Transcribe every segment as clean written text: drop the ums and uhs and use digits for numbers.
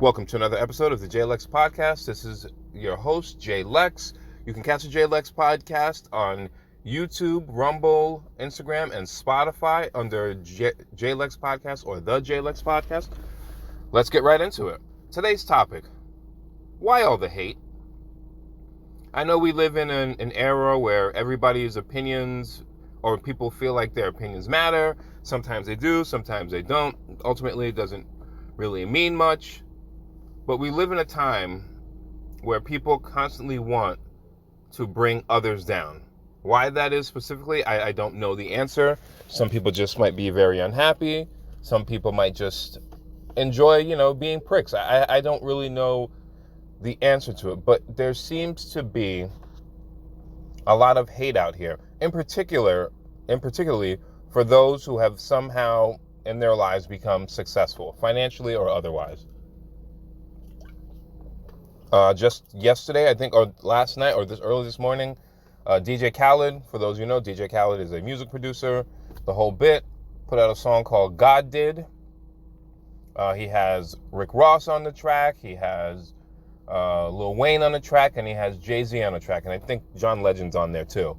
Welcome to another episode of the Jay Lex Podcast. This is your host, Jay Lex. You can catch the Jay Lex Podcast on YouTube, Rumble, Instagram, and Spotify under Jay Lex Podcast or the Jay Lex Podcast. Let's get right into it. Today's topic, why all the hate? I know we live in an era where everybody's opinions or people feel like their opinions matter. Sometimes they do, sometimes they don't. Ultimately, it doesn't really mean much. But we live in a time where people constantly want to bring others down. Why that is specifically, I don't know the answer. Some people just might be very unhappy. Some people might just enjoy, being pricks. I don't really know the answer to it. But there seems to be a lot of hate out here. Particularly for those who have somehow in their lives become successful, financially or otherwise. Just yesterday, I think, or last night, or early this morning, DJ Khaled, for those you know, DJ Khaled is a music producer, the whole bit, put out a song called God Did. He has Rick Ross on the track, he has Lil Wayne on the track, and he has Jay-Z on the track, and I think John Legend's on there too.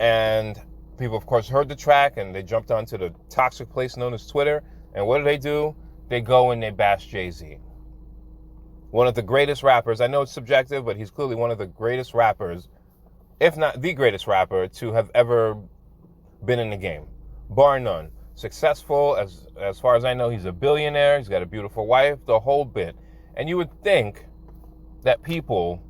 And people, of course, heard the track, and they jumped onto the toxic place known as Twitter, and what do? They go and they bash Jay-Z. One of the greatest rappers, I know it's subjective, but he's clearly one of the greatest rappers, if not the greatest rapper to have ever been in the game, bar none. Successful, as far as I know, he's a billionaire, he's got a beautiful wife, the whole bit. And you would think that people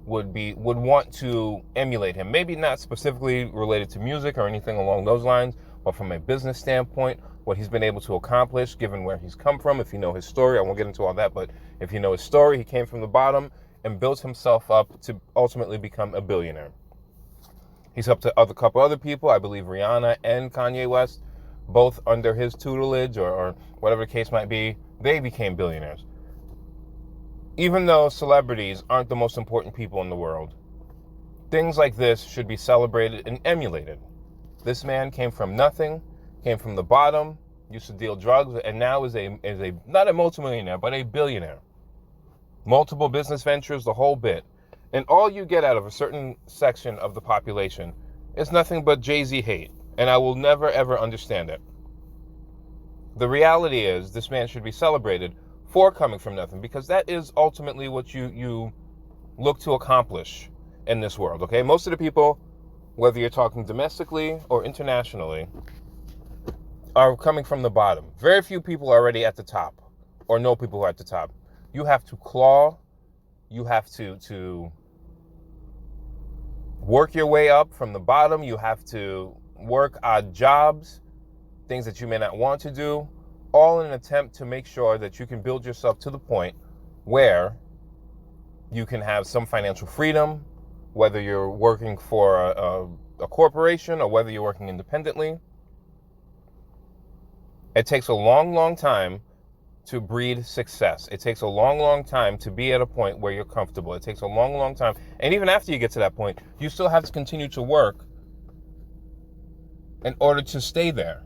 would want to emulate him. Maybe not specifically related to music or anything along those lines, but from a business standpoint, what he's been able to accomplish, given where he's come from. If you know his story, I won't get into all that, but if you know his story, he came from the bottom and built himself up to ultimately become a billionaire. He's up to a couple other people, I believe Rihanna and Kanye West, both under his tutelage or whatever the case might be, they became billionaires. Even though celebrities aren't the most important people in the world, things like this should be celebrated and emulated. This man came from nothing, came from the bottom, used to deal drugs, and now is a not a multimillionaire, but a billionaire. Multiple business ventures, the whole bit. And all you get out of a certain section of the population is nothing but Jay-Z hate. And I will never, ever understand it. The reality is this man should be celebrated for coming from nothing, because that is ultimately what you look to accomplish in this world, okay? Most of the people, whether you're talking domestically or internationally, are coming from the bottom. Very few people are already at the top, or know people who are at the top. You have to claw, you have to work your way up from the bottom, you have to work odd jobs, things that you may not want to do, all in an attempt to make sure that you can build yourself to the point where you can have some financial freedom, whether you're working for a corporation or whether you're working independently. It takes a long, long time to breed success. It takes a long, long time to be at a point where you're comfortable. It takes a long, long time. And even after you get to that point, you still have to continue to work in order to stay there.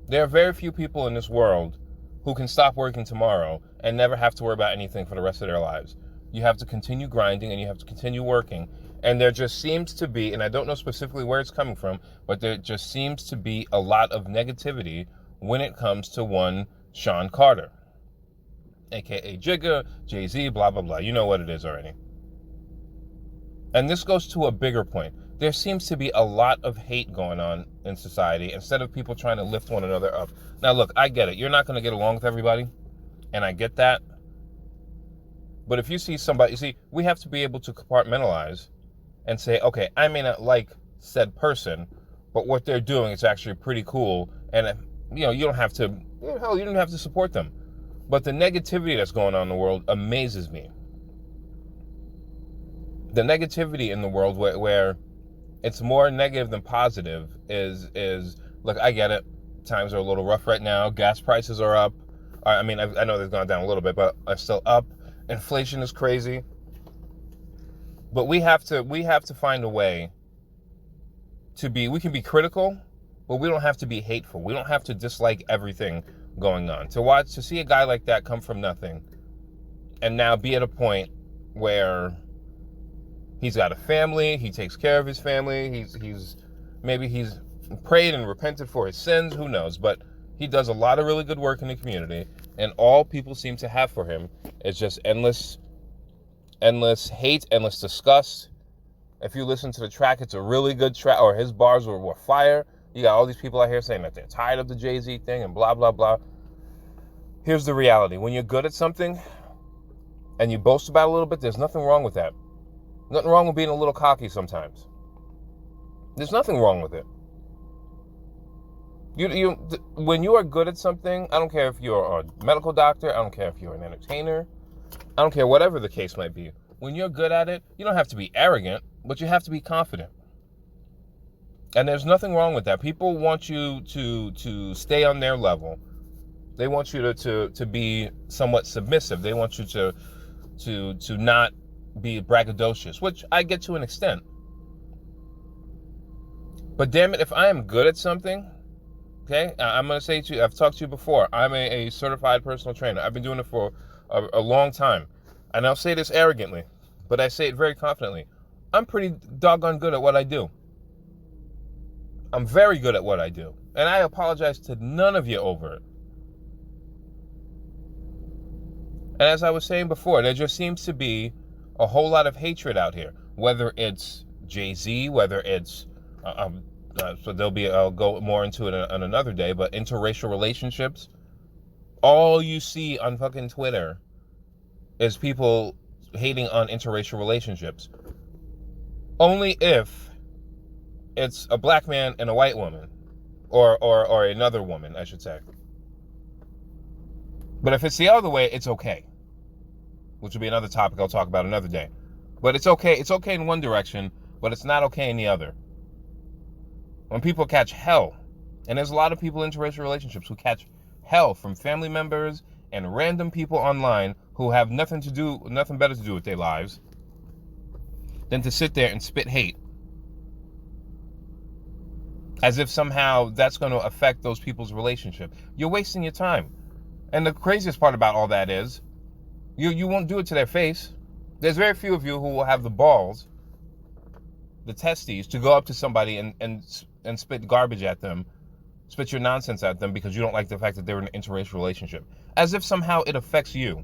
There are very few people in this world who can stop working tomorrow and never have to worry about anything for the rest of their lives. You have to continue grinding and you have to continue working. And there just seems to be, and I don't know specifically where it's coming from, but there just seems to be a lot of negativity when it comes to one Sean Carter, aka Jigga, Jay-Z, blah, blah, blah. You know what it is already. And this goes to a bigger point. There seems to be a lot of hate going on in society instead of people trying to lift one another up. Now, look, I get it. You're not going to get along with everybody, and I get that. But if you see somebody, we have to be able to compartmentalize and say, okay, I may not like said person, but what they're doing is actually pretty cool, and you don't have to, hell, you don't have to support them. But the negativity that's going on in the world amazes me. The negativity in the world where it's more negative than positive is look, I get it. Times are a little rough right now. Gas prices are up. I mean, I know they've gone down a little bit, but are still up. Inflation is crazy. But we have to find a way we can be critical, but we don't have to be hateful. We don't have to dislike everything going on. To see a guy like that come from nothing and now be at a point where he's got a family, he takes care of his family, he's prayed and repented for his sins, who knows, but he does a lot of really good work in the community, and all people seem to have for him is just endless hate, endless disgust. If you listen to the track, it's a really good track, or his bars were fire. You got all these people out here saying that they're tired of the Jay-Z thing and blah, blah, blah. Here's the reality. When you're good at something and you boast about it a little bit, there's nothing wrong with that. Nothing wrong with being a little cocky sometimes. There's nothing wrong with it. When you are good at something, I don't care if you're a medical doctor, I don't care if you're an entertainer, I don't care whatever the case might be. When you're good at it, you don't have to be arrogant, but you have to be confident. And there's nothing wrong with that. People want you to stay on their level. They want you to be somewhat submissive. They want you to not be braggadocious, which I get to an extent. But damn it, if I am good at something, okay, I'm going to say to you, I've talked to you before, I'm a certified personal trainer. I've been doing it for a long time. And I'll say this arrogantly, but I say it very confidently. I'm pretty doggone good at what I do. I'm very good at what I do. And I apologize to none of you over it. And as I was saying before, there just seems to be a whole lot of hatred out here. Whether it's Jay-Z, whether it's, so I'll go more into it on another day, but interracial relationships. All you see on fucking Twitter is people hating on interracial relationships. Only if it's a black man and a white woman, or another woman, I should say. But if it's the other way, it's okay, which will be another topic I'll talk about another day. But it's okay. It's okay in one direction, but it's not okay in the other. When people catch hell, and there's a lot of people in interracial relationships who catch hell from family members and random people online who have nothing better to do with their lives than to sit there and spit hate, as if somehow that's going to affect those people's relationship. You're wasting your time. And the craziest part about all that is, you won't do it to their face. There's very few of you who will have the balls, the testes, to go up to somebody and spit garbage at them, spit your nonsense at them because you don't like the fact that they're in an interracial relationship. As if somehow it affects you.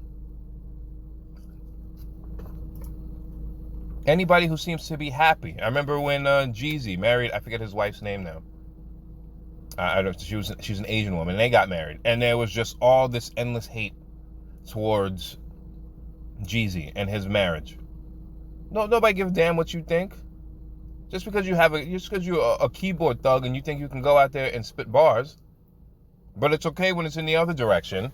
Anybody who seems to be happy. I remember when Jeezy married, I forget his wife's name now. I don't know, she's an Asian woman, and they got married. And there was just all this endless hate towards Jeezy and his marriage. No, nobody gives a damn what you think. Just because you're a keyboard thug and you think you can go out there and spit bars. But it's okay when it's in the other direction.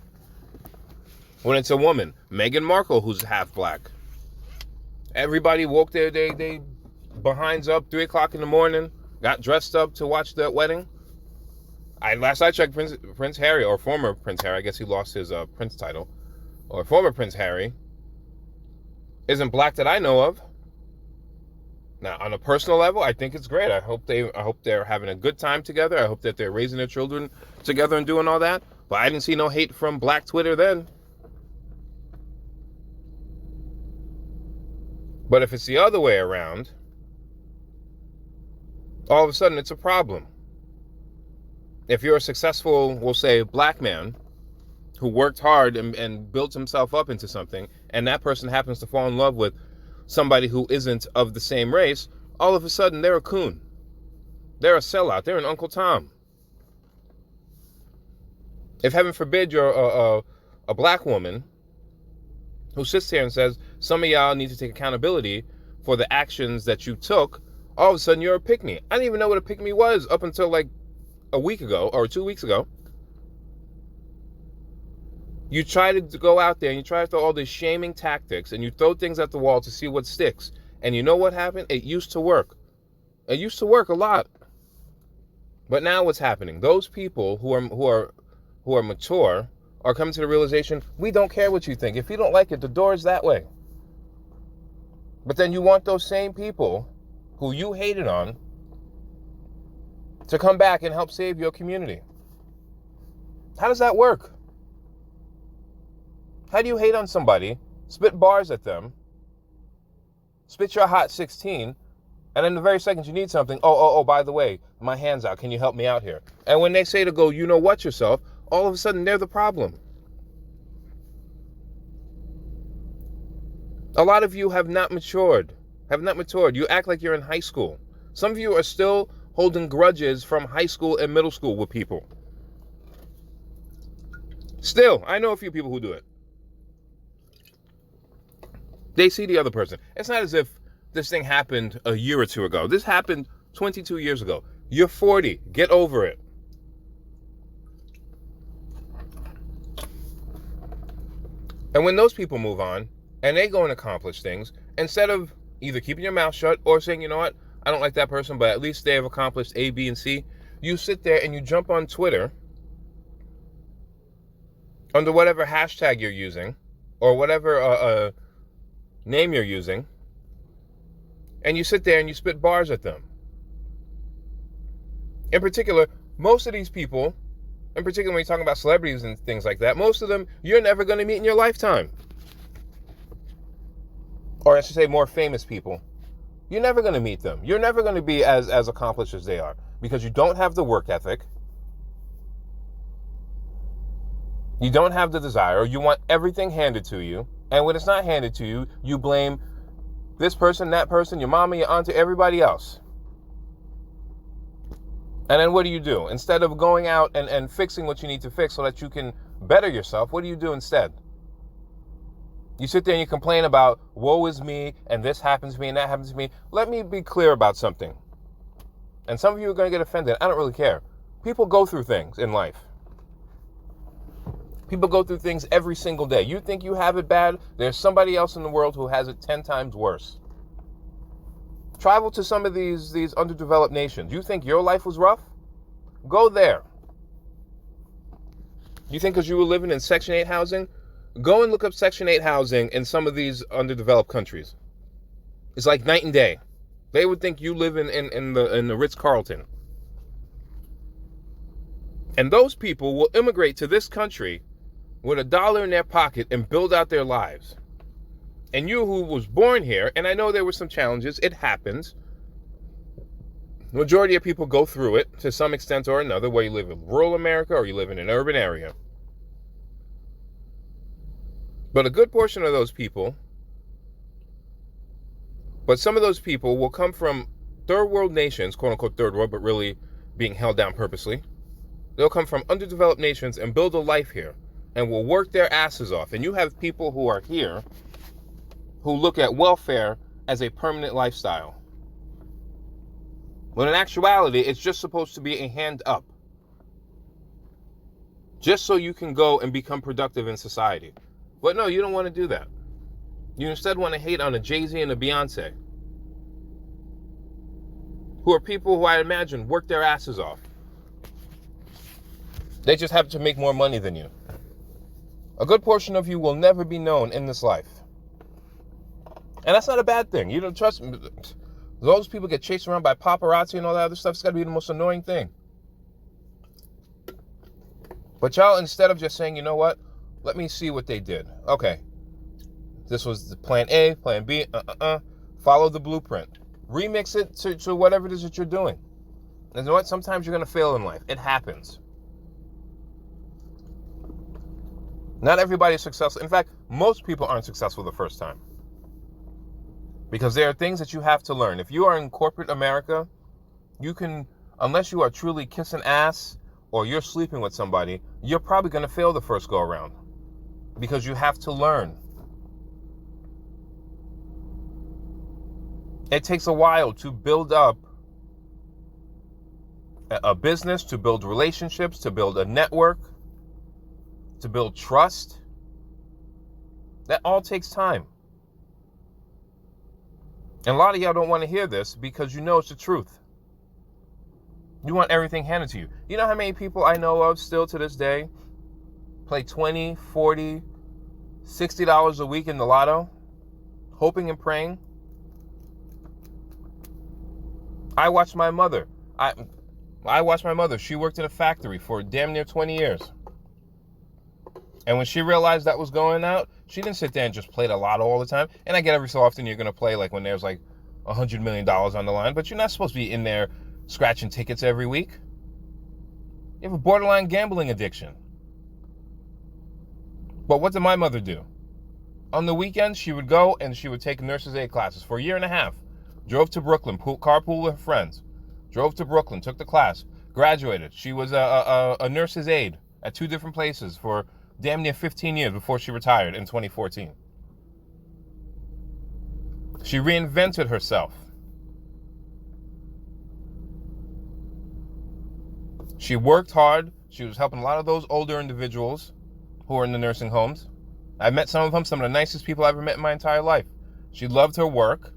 When it's a woman, Meghan Markle, who's half black. Everybody woke their they behinds up 3 o'clock in the morning, got dressed up to watch the wedding. Last I checked, Prince Harry, or former Prince Harry, I guess he lost his Prince title, or former Prince Harry, isn't black that I know of. Now, on a personal level, I think it's great. I hope they're having a good time together. I hope that they're raising their children together and doing all that. But I didn't see no hate from black Twitter then. But if it's the other way around, all of a sudden it's a problem. If you're a successful, we'll say, black man who worked hard and built himself up into something, and that person happens to fall in love with somebody who isn't of the same race, all of a sudden they're a coon. They're a sellout. They're an Uncle Tom. If, heaven forbid, you're a black woman who sits here and says, some of y'all need to take accountability for the actions that you took, all of a sudden you're a pick-me. I didn't even know what a pick-me was up until like a week ago or 2 weeks ago. You try to go out there and you try to throw all these shaming tactics and you throw things at the wall to see what sticks. And you know what happened? It used to work. It used to work a lot. But now what's happening? Those people who are mature are coming to the realization, we don't care what you think. If you don't like it, the door is that way. But then you want those same people who you hated on to come back and help save your community. How does that work? How do you hate on somebody spit bars at them, spit your hot 16, and then the very second you need something, by the way, my hand's out. Can you help me out here? And when they say to go, you know what yourself, all of a sudden they're the problem. A lot of you have not matured. You act like you're in high school. Some of you are still holding grudges from high school and middle school with people. Still, I know a few people who do it. They see the other person. It's not as if this thing happened a year or two ago. This happened 22 years ago. You're 40. Get over it. And when those people move on and they go and accomplish things, instead of either keeping your mouth shut or saying, you know what, I don't like that person, but at least they have accomplished A, B, and C, you sit there and you jump on Twitter under whatever hashtag you're using or whatever name you're using, and you sit there and you spit bars at them. In particular, most of these people, in particular when you're talking about celebrities and things like that, most of them you're never going to meet in your lifetime. Or I should say more famous people. You're never going to meet them. You're never going to be as accomplished as they are because you don't have the work ethic. You don't have the desire. You want everything handed to you. And when it's not handed to you, you blame this person, that person, your mama, your auntie, everybody else. And then what do? Instead of going out and fixing what you need to fix so that you can better yourself, what do you do instead? You sit there and you complain about, woe is me, and this happens to me, and that happens to me. Let me be clear about something. And some of you are going to get offended. I don't really care. People go through things in life. People go through things every single day. You think you have it bad, there's somebody else in the world who has it 10 times worse. Travel to some of these underdeveloped nations. You think your life was rough? Go there. You think because you were living in Section 8 housing? Go and look up Section 8 housing in some of these underdeveloped countries. It's like night and day. They would think you live in the Ritz-Carlton. And those people will immigrate to this country with $1 in their pocket and build out their lives. And you who was born here, and I know there were some challenges, it happens. The majority of people go through it to some extent or another, whether you live in rural America or you live in an urban area. But a good portion of those people, some of those people will come from third world nations, quote unquote third world, but really being held down purposely. They'll come from underdeveloped nations and build a life here and will work their asses off. And you have people who are here who look at welfare as a permanent lifestyle. When in actuality, it's just supposed to be a hand up. Just so you can go and become productive in society. But no, you don't want to do that. You instead want to hate on a Jay-Z and a Beyonce, who are people who I imagine work their asses off. They just happen to make more money than you. A good portion of you will never be known in this life. And that's not a bad thing. You don't trust me. Those people get chased around by paparazzi and all that other stuff. It's got to be the most annoying thing. But y'all, instead of just saying, you know what? Let me see what they did. Okay. This was the plan A, plan B. Follow the blueprint. Remix it to whatever it is that you're doing. And you know what? Sometimes you're going to fail in life. It happens. Not everybody is successful. In fact, most people aren't successful the first time. Because there are things that you have to learn. If you are in corporate America, you can, unless you are truly kissing ass or you're sleeping with somebody, you're probably going to fail the first go around. Because you have to learn. It takes a while to build up a business, to build relationships, to build a network, to build trust. That all takes time. And a lot of y'all don't want to hear this because you know it's the truth. You want everything handed to you. You know how many people I know of still to this day play $20, $40, $60 a week in the lotto, hoping and praying? I watched my mother. I watched my mother. She worked in a factory for damn near 20 years. And when she realized that was going out, She didn't sit there and just play the lotto all the time. And I get every so often you're going to play like when there's like $100 million on the line, but you're not supposed to be in there scratching tickets every week. You have a borderline gambling addiction. But what did my mother do? On the weekends, she would go and she would take nurse's aid classes for a year and a half. Drove to Brooklyn, carpool with her friends. Drove to Brooklyn, took the class, graduated. She was a nurse's aide at 2 different places for damn near 15 years before she retired in 2014. She reinvented herself. She worked hard. She was helping a lot of those older individuals who are in the nursing homes. I've met some of them, some of the nicest people I've ever met in my entire life. She loved her work.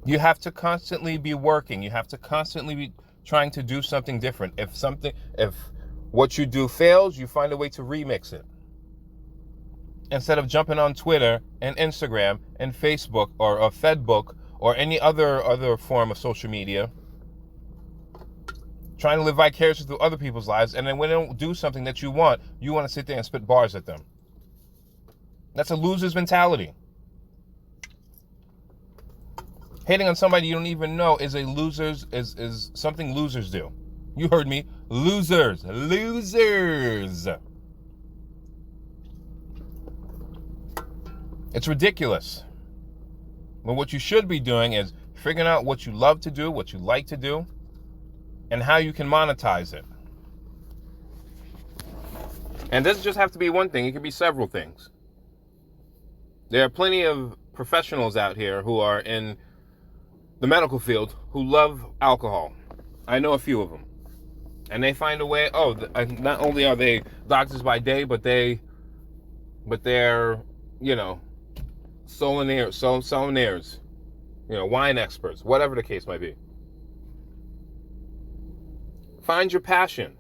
You have to constantly be working. You have to constantly be trying to do something different. If what you do fails, you find a way to remix it. Instead of jumping on Twitter and Instagram and Facebook or Fedbook or any other form of social media, trying to live vicariously through other people's lives, and then when they don't do something that you want to sit there and spit bars at them. That's a loser's mentality. Hating on somebody you don't even know is something losers do. You heard me. Losers. It's ridiculous. But what you should be doing is figuring out what you love to do, what you like to do, and how you can monetize it. And it doesn't just have to be one thing. It can be several things. There are plenty of professionals out here who are in the medical field who love alcohol. I know a few of them. And they find a way, not only are they doctors by day, but they're, sommeliers, wine experts, whatever the case might be. Find your passion.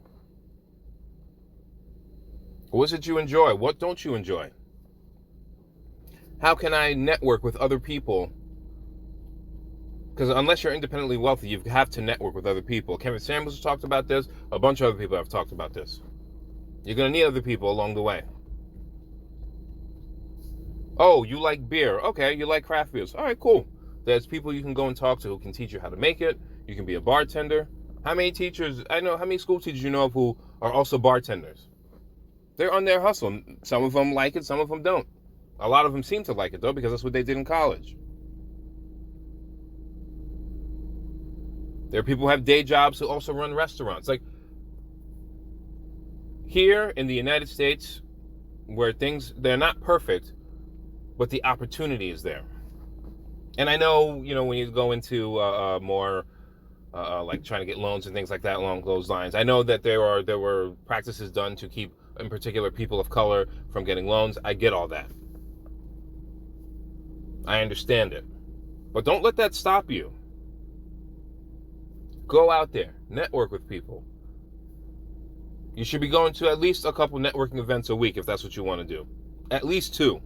What is it you enjoy? What don't you enjoy? How can I network with other people? Because unless you're independently wealthy, you have to network with other people. Kevin Samuels has talked about this. A bunch of other people have talked about this. You're going to need other people along the way. Oh, you like beer. Okay, you like craft beers. All right, cool. There's people you can go and talk to who can teach you how to make it. You can be a bartender. How many school teachers you know of who are also bartenders? They're on their hustle. Some of them like it, some of them don't. A lot of them seem to like it, though, because that's what they did in college. There are people who have day jobs who also run restaurants. Like, here in the United States, where they're not perfect, but the opportunity is there. And I know, when you go into more like trying to get loans and things like that along those lines, I know that there were practices done to keep, in particular, people of color from getting loans. I get all that. I understand it. But don't let that stop you. Go out there, network with people. You should be going to at least a couple networking events a week if that's what you want to do. At least 2.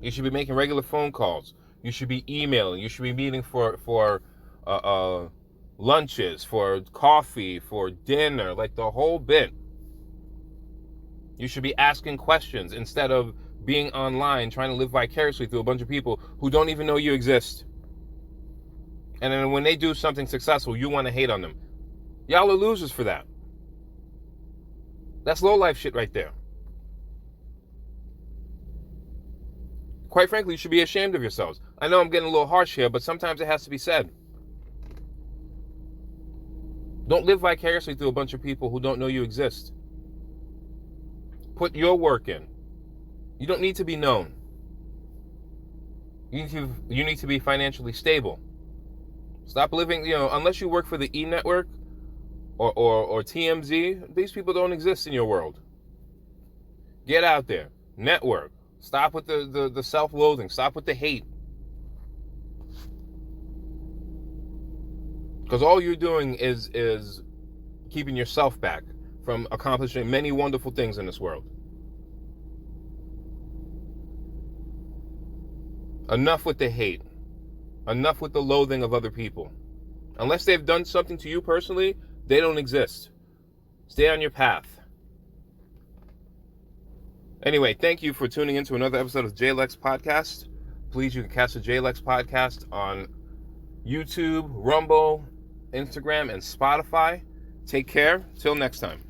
You should be making regular phone calls. You should be emailing. You should be meeting for lunches, for coffee, for dinner, like the whole bit. You should be asking questions instead of being online trying to live vicariously through a bunch of people who don't even know you exist. And then when they do something successful, you want to hate on them. Y'all are losers for that. That's low-life shit right there. Quite frankly, you should be ashamed of yourselves. I know I'm getting a little harsh here, but sometimes it has to be said. Don't live vicariously through a bunch of people who don't know you exist. Put your work in. You don't need to be known. You need to be financially stable. Stop living, unless you work for the E Network or TMZ, these people don't exist in your world. Get out there. Network. Stop with the self-loathing. Stop with the hate. Because all you're doing is keeping yourself back from accomplishing many wonderful things in this world. Enough with the hate. Enough with the loathing of other people. Unless they've done something to you personally, they don't exist. Stay on your path. Anyway, thank you for tuning in to another episode of Jay Lex Podcast. Please, you can catch the Jay Lex Podcast on YouTube, Rumble, Instagram, and Spotify. Take care. Till next time.